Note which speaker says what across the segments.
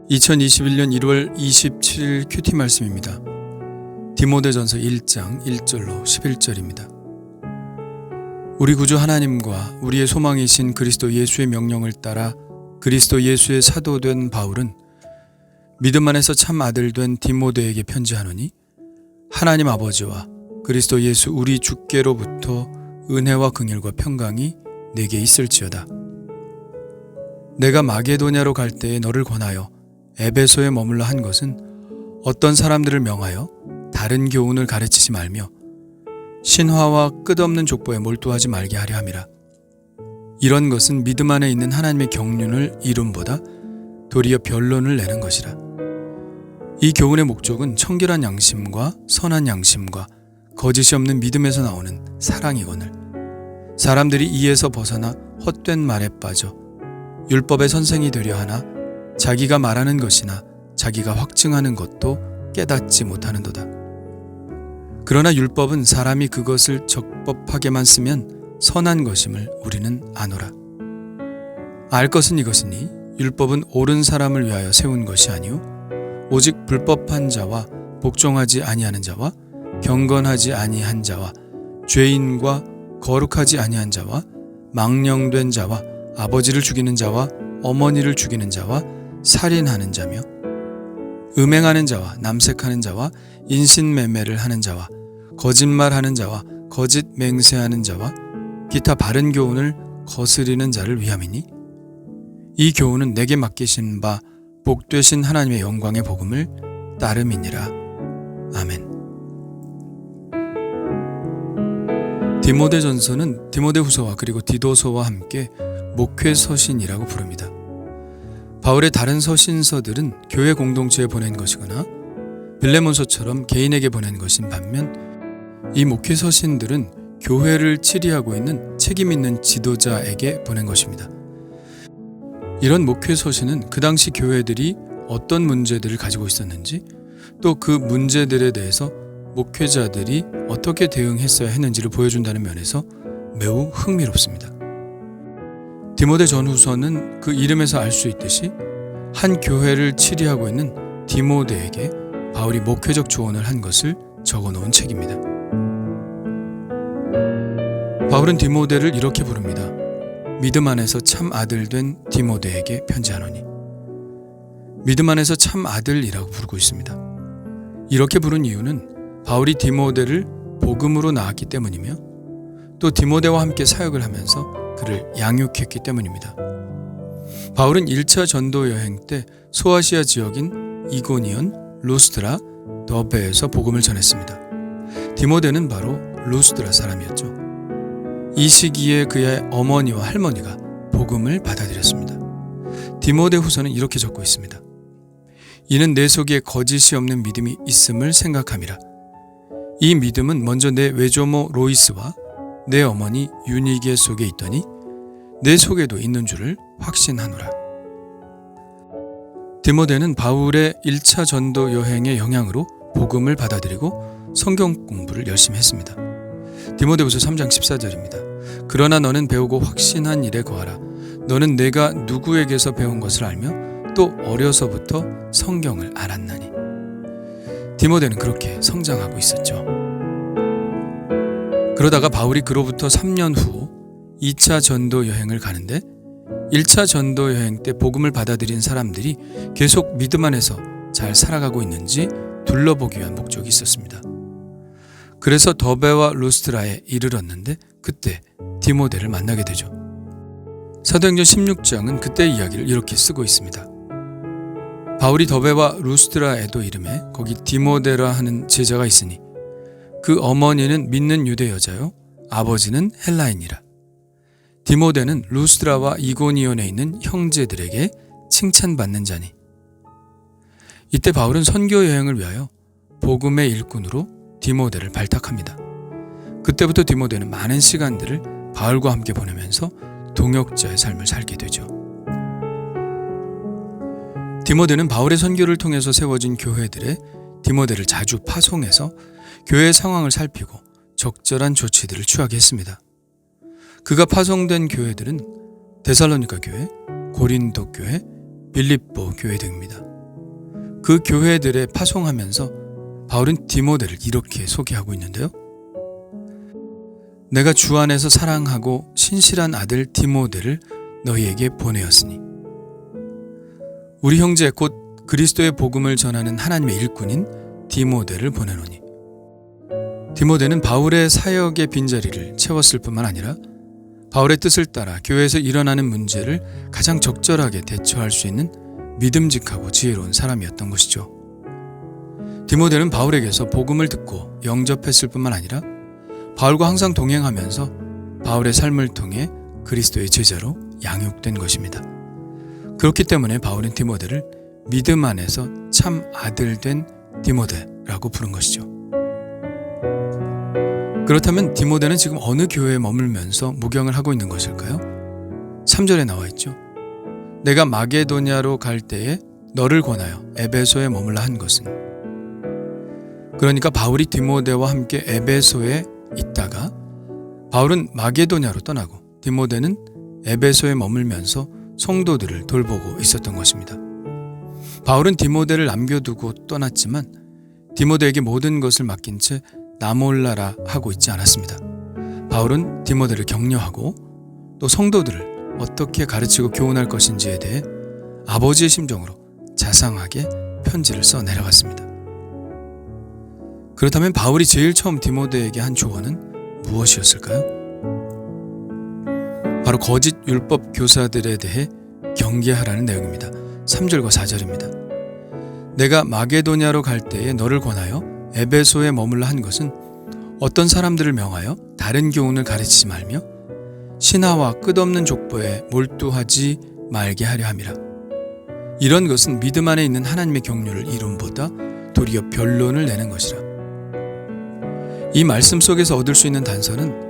Speaker 1: 2021년 1월 27일 큐티 말씀입니다. 디모데전서 1장 1절로 11절입니다. 우리 구주 하나님과 우리의 소망이신 그리스도 예수의 명령을 따라 그리스도 예수의 사도된 바울은 믿음 안에서 참 아들 된 디모데에게 편지하노니 하나님 아버지와 그리스도 예수 우리 주께로부터 은혜와 긍휼과 평강이 내게 있을지어다. 내가 마게도냐로 갈 때에 너를 권하여 에베소에 머물러 한 것은 어떤 사람들을 명하여 다른 교훈을 가르치지 말며 신화와 끝없는 족보에 몰두하지 말게 하려 함이라. 이런 것은 믿음 안에 있는 하나님의 경륜을 이룸보다 도리어 변론을 내는 것이라. 이 교훈의 목적은 청결한 양심과 선한 양심과 거짓이 없는 믿음에서 나오는 사랑이거늘 사람들이 이에서 벗어나 헛된 말에 빠져 율법의 선생이 되려 하나 자기가 말하는 것이나 자기가 확증하는 것도 깨닫지 못하는도다. 그러나 율법은 사람이 그것을 적법하게만 쓰면 선한 것임을 우리는 아노라. 알 것은 이것이니 율법은 옳은 사람을 위하여 세운 것이 아니오 오직 불법한 자와 복종하지 아니하는 자와 경건하지 아니한 자와 죄인과 거룩하지 아니한 자와 망령된 자와 아버지를 죽이는 자와 어머니를 죽이는 자와 살인하는 자며 음행하는 자와 남색하는 자와 인신매매를 하는 자와 거짓말하는 자와 거짓 맹세하는 자와 기타 바른 교훈을 거스리는 자를 위함이니 이 교훈은 내게 맡기신 바 복되신 하나님의 영광의 복음을 따름이니라. 아멘. 디모데전서는 디모데후서와 그리고 디도서와 함께 목회서신이라고 부릅니다. 바울의 다른 서신서들은 교회 공동체에 보낸 것이거나 빌레몬서처럼 개인에게 보낸 것인 반면 이 목회서신들은 교회를 치리하고 있는 책임 있는 지도자에게 보낸 것입니다. 이런 목회서신은 그 당시 교회들이 어떤 문제들을 가지고 있었는지 또 그 문제들에 대해서 목회자들이 어떻게 대응했어야 했는지를 보여준다는 면에서 매우 흥미롭습니다. 디모데 전후서는 그 이름에서 알 수 있듯이 한 교회를 치리하고 있는 디모데에게 바울이 목회적 조언을 한 것을 적어놓은 책입니다. 바울은 디모데를 이렇게 부릅니다. 믿음 안에서 참 아들 된 디모데에게 편지하노니. 믿음 안에서 참 아들이라고 부르고 있습니다. 이렇게 부른 이유는 바울이 디모데를 복음으로 낳았기 때문이며 또 디모데와 함께 사역을 하면서 그를 양육했기 때문입니다. 바울은 1차 전도 여행 때 소아시아 지역인 이고니온, 루스드라, 더베에서 복음을 전했습니다. 디모데는 바로 루스드라 사람이었죠. 이 시기에 그의 어머니와 할머니가 복음을 받아들였습니다. 디모데 후서는 이렇게 적고 있습니다. 이는 내 속에 거짓이 없는 믿음이 있음을 생각함이라. 이 믿음은 먼저 내 외조모 로이스와 내 어머니 유니게 속에 있더니 내 속에도 있는 줄을 확신하노라. 디모데는 바울의 1차 전도 여행의 영향으로 복음을 받아들이고 성경 공부를 열심히 했습니다. 디모데후서 3장 14절입니다. 그러나 너는 배우고 확신한 일에 거하라. 너는 내가 누구에게서 배운 것을 알며 또 어려서부터 성경을 알았나니. 디모데는 그렇게 성장하고 있었죠. 그러다가 바울이 그로부터 3년 후 2차 전도 여행을 가는데 1차 전도 여행 때 복음을 받아들인 사람들이 계속 믿음 안에서 잘 살아가고 있는지 둘러보기 위한 목적이 있었습니다. 그래서 더베와 루스드라에 이르렀는데 그때 디모데를 만나게 되죠. 사도행전 16장은 그때의 이야기를 이렇게 쓰고 있습니다. 바울이 더베와 루스드라에도 이르매 거기 디모데라 하는 제자가 있으니 그 어머니는 믿는 유대 여자요 아버지는 헬라인이라. 디모데는 루스드라와 이고니온에 있는 형제들에게 칭찬받는 자니. 이때 바울은 선교 여행을 위하여 복음의 일꾼으로 디모데를 발탁합니다. 그때부터 디모데는 많은 시간들을 바울과 함께 보내면서 동역자의 삶을 살게 되죠. 디모데는 바울의 선교를 통해서 세워진 교회들에 디모데를 자주 파송해서 교회의 상황을 살피고 적절한 조치들을 취하게 했습니다. 그가 파송된 교회들은 데살로니가 교회, 고린도 교회, 빌립보 교회 등입니다. 그 교회들에 파송하면서 바울은 디모데를 이렇게 소개하고 있는데요. 내가 주 안에서 사랑하고 신실한 아들 디모데를 너희에게 보내었으니. 우리 형제 곧 그리스도의 복음을 전하는 하나님의 일꾼인 디모데를 보내노니. 디모데는 바울의 사역의 빈자리를 채웠을 뿐만 아니라 바울의 뜻을 따라 교회에서 일어나는 문제를 가장 적절하게 대처할 수 있는 믿음직하고 지혜로운 사람이었던 것이죠. 디모데는 바울에게서 복음을 듣고 영접했을 뿐만 아니라 바울과 항상 동행하면서 바울의 삶을 통해 그리스도의 제자로 양육된 것입니다. 그렇기 때문에 바울은 디모데를 믿음 안에서 참 아들 된 디모데라고 부른 것이죠. 그렇다면 디모데는 지금 어느 교회에 머물면서 목양을 하고 있는 것일까요? 3절에 나와 있죠. 내가 마게도냐로 갈 때에 너를 권하여 에베소에 머물라 한 것은. 그러니까 바울이 디모데와 함께 에베소에 있다가 바울은 마게도냐로 떠나고 디모데는 에베소에 머물면서 성도들을 돌보고 있었던 것입니다. 바울은 디모데를 남겨두고 떠났지만 디모데에게 모든 것을 맡긴 채 나 몰라라 하고 있지 않았습니다. 바울은 디모데를 격려하고 또 성도들을 어떻게 가르치고 교훈할 것인지에 대해 아버지의 심정으로 자상하게 편지를 써 내려갔습니다. 그렇다면 바울이 제일 처음 디모데에게 한 조언은 무엇이었을까요? 바로 거짓 율법 교사들에 대해 경계하라는 내용입니다. 3절과 4절입니다. 내가 마게도냐로 갈 때에 너를 권하여 에베소에 머물라 한 것은 어떤 사람들을 명하여 다른 교훈을 가르치지 말며 신하와 끝없는 족보에 몰두하지 말게 하려 함이라. 이런 것은 믿음 안에 있는 하나님의 경륜을 이룸보다 도리어 변론을 내는 것이라. 이 말씀 속에서 얻을 수 있는 단서는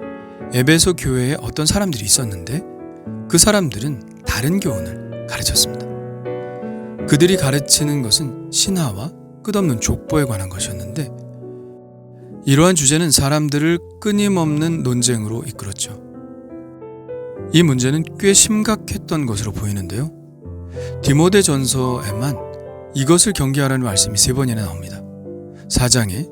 Speaker 1: 에베소 교회에 어떤 사람들이 있었는데 그 사람들은 다른 교훈을 가르쳤습니다. 그들이 가르치는 것은 신하와 끝없는 족보에 관한 것이었는데 이러한 주제는 사람들을 끊임없는 논쟁으로 이끌었죠. 이 문제는 꽤 심각했던 것으로 보이는데요. 디모데 전서에만 이것을 경계하라는 말씀이 3번이나 나옵니다. 4장에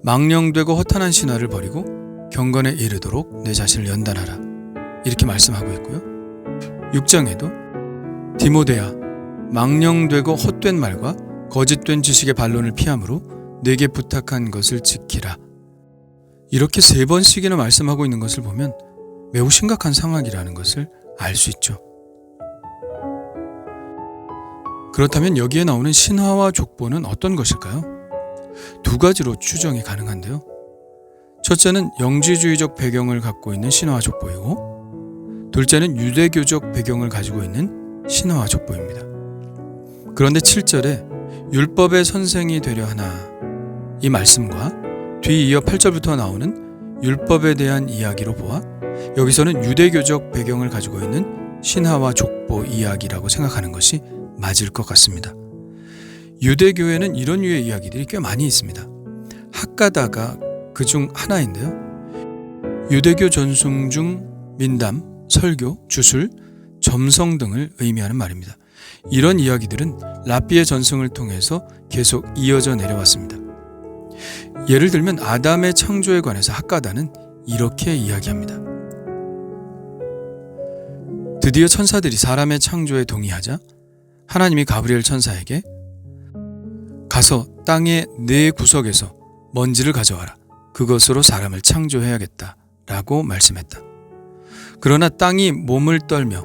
Speaker 1: 망령되고 허탄한 신화를 버리고 경건에 이르도록 내 자신을 연단하라 이렇게 말씀하고 있고요. 6장에도 디모데야 망령되고 헛된 말과 거짓된 지식의 반론을 피함으로 내게 부탁한 것을 지키라 이렇게 3번씩이나 말씀하고 있는 것을 보면 매우 심각한 상황이라는 것을 알 수 있죠. 그렇다면 여기에 나오는 신화와 족보는 어떤 것일까요? 2가지로 추정이 가능한데요. 첫째는 영지주의적 배경을 갖고 있는 신화와 족보이고 둘째는 유대교적 배경을 가지고 있는 신화와 족보입니다. 그런데 7절에 율법의 선생이 되려 하나 이 말씀과 뒤이어 8절부터 나오는 율법에 대한 이야기로 보아 여기서는 유대교적 배경을 가지고 있는 신화와 족보 이야기라고 생각하는 것이 맞을 것 같습니다. 유대교에는 이런 류의 이야기들이 꽤 많이 있습니다. 학가다가 그 중 하나인데요. 유대교 전승 중 민담, 설교, 주술, 점성 등을 의미하는 말입니다. 이런 이야기들은 랍비의 전승을 통해서 계속 이어져 내려왔습니다. 예를 들면 아담의 창조에 관해서 학가다는 이렇게 이야기합니다. 드디어 천사들이 사람의 창조에 동의하자 하나님이 가브리엘 천사에게 가서 땅의 4구석에서 먼지를 가져와라. 그것으로 사람을 창조해야겠다 라고 말씀했다. 그러나 땅이 몸을 떨며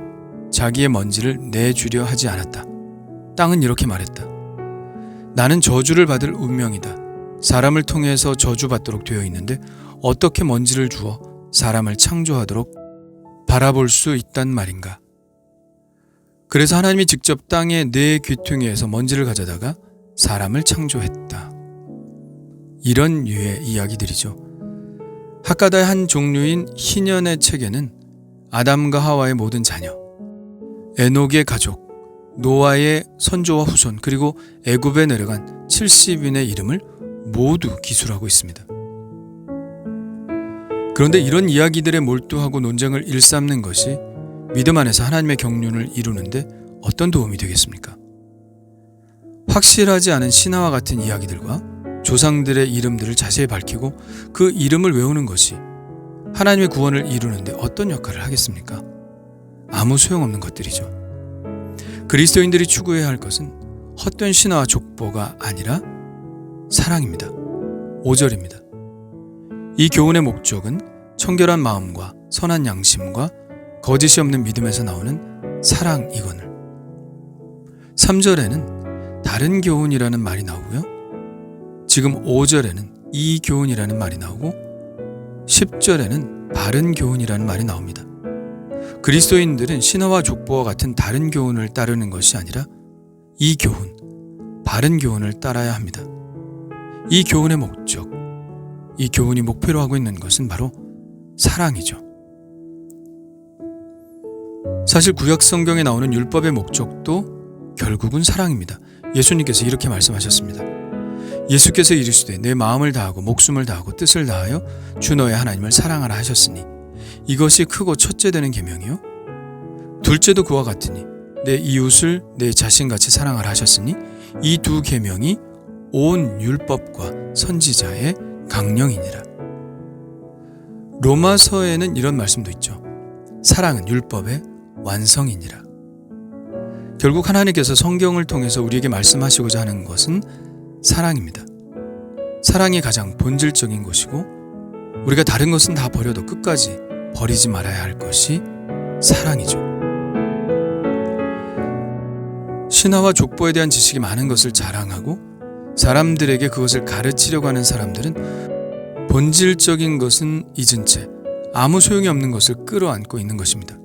Speaker 1: 자기의 먼지를 내주려 하지 않았다. 땅은 이렇게 말했다. 나는 저주를 받을 운명이다. 사람을 통해서 저주받도록 되어 있는데 어떻게 먼지를 주어 사람을 창조하도록 바라볼 수 있단 말인가. 그래서 하나님이 직접 땅의 4귀퉁이에서 먼지를 가져다가 사람을 창조했다. 이런 류의 이야기들이죠. 학가다의 한 종류인 희년의 책에는 아담과 하와의 모든 자녀, 에녹의 가족, 노아의 선조와 후손, 그리고 애굽에 내려간 70인의 이름을 모두 기술하고 있습니다. 그런데 이런 이야기들에 몰두하고 논쟁을 일삼는 것이 믿음 안에서 하나님의 경륜을 이루는데 어떤 도움이 되겠습니까? 확실하지 않은 신화와 같은 이야기들과 조상들의 이름들을 자세히 밝히고 그 이름을 외우는 것이 하나님의 구원을 이루는데 어떤 역할을 하겠습니까? 아무 소용없는 것들이죠. 그리스도인들이 추구해야 할 것은 헛된 신화와 족보가 아니라 사랑입니다. 5절입니다. 이 교훈의 목적은 청결한 마음과 선한 양심과 거짓이 없는 믿음에서 나오는 사랑이거늘. 3절에는 다른 교훈이라는 말이 나오고요. 지금 5절에는 이 교훈이라는 말이 나오고 10절에는 바른 교훈이라는 말이 나옵니다. 그리스도인들은 신화와 족보와 같은 다른 교훈을 따르는 것이 아니라 이 교훈, 바른 교훈을 따라야 합니다. 이 교훈의 목적, 이 교훈이 목표로 하고 있는 것은 바로 사랑이죠. 사실 구약 성경에 나오는 율법의 목적도 결국은 사랑입니다. 예수님께서 이렇게 말씀하셨습니다. 예수께서 이르시되 내 마음을 다하고 목숨을 다하고 뜻을 다하여 주 너의 하나님을 사랑하라 하셨으니 이것이 크고 첫째 되는 계명이요 둘째도 그와 같으니 내 이웃을 내 자신같이 사랑하라 하셨으니 이 두 계명이 온 율법과 선지자의 강령이니라. 로마서에는 이런 말씀도 있죠. 사랑은 율법의 완성이니라. 결국 하나님께서 성경을 통해서 우리에게 말씀하시고자 하는 것은 사랑입니다. 사랑이 가장 본질적인 것이고 우리가 다른 것은 다 버려도 끝까지 버리지 말아야 할 것이 사랑이죠. 신화와 족보에 대한 지식이 많은 것을 자랑하고 사람들에게 그것을 가르치려고 하는 사람들은 본질적인 것은 잊은 채 아무 소용이 없는 것을 끌어안고 있는 것입니다.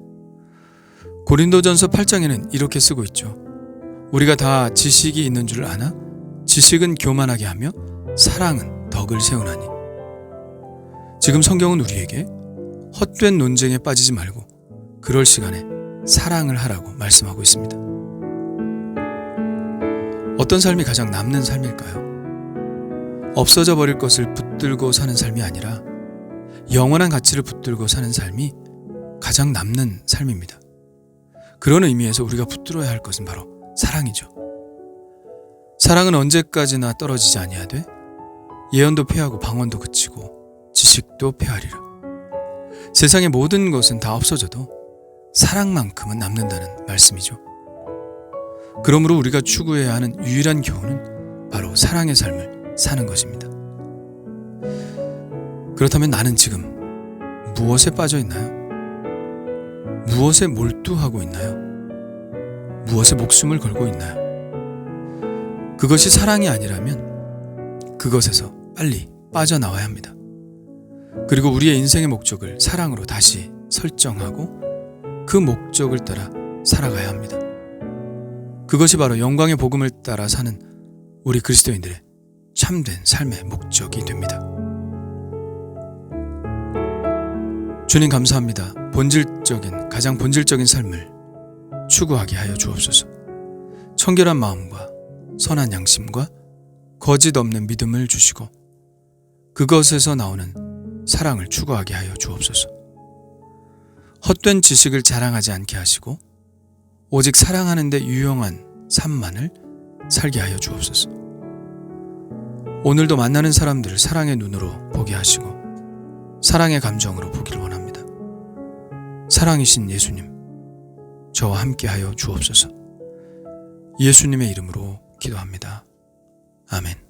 Speaker 1: 고린도전서 8장에는 이렇게 쓰고 있죠. 우리가 다 지식이 있는 줄 아나 지식은 교만하게 하며 사랑은 덕을 세우나니. 지금 성경은 우리에게 헛된 논쟁에 빠지지 말고 그럴 시간에 사랑을 하라고 말씀하고 있습니다. 어떤 삶이 가장 남는 삶일까요? 없어져 버릴 것을 붙들고 사는 삶이 아니라 영원한 가치를 붙들고 사는 삶이 가장 남는 삶입니다. 그런 의미에서 우리가 붙들어야 할 것은 바로 사랑이죠. 사랑은 언제까지나 떨어지지 아니하되 예언도 패하고 방언도 그치고 지식도 패하리라. 세상의 모든 것은 다 없어져도 사랑만큼은 남는다는 말씀이죠. 그러므로 우리가 추구해야 하는 유일한 교훈은 바로 사랑의 삶을 사는 것입니다. 그렇다면 나는 지금 무엇에 빠져 있나요? 무엇에 몰두하고 있나요? 무엇에 목숨을 걸고 있나요? 그것이 사랑이 아니라면 그것에서 빨리 빠져나와야 합니다. 그리고 우리의 인생의 목적을 사랑으로 다시 설정하고 그 목적을 따라 살아가야 합니다. 그것이 바로 영광의 복음을 따라 사는 우리 그리스도인들의 참된 삶의 목적이 됩니다. 주님 감사합니다. 가장 본질적인 삶을 추구하게 하여 주옵소서. 청결한 마음과 선한 양심과 거짓 없는 믿음을 주시고 그것에서 나오는 사랑을 추구하게 하여 주옵소서. 헛된 지식을 자랑하지 않게 하시고 오직 사랑하는 데 유용한 삶만을 살게 하여 주옵소서. 오늘도 만나는 사람들을 사랑의 눈으로 보게 하시고 사랑의 감정으로 보기를 원합니다. 사랑이신 예수님, 저와 함께 하여 주옵소서. 예수님의 이름으로 기도합니다. 아멘.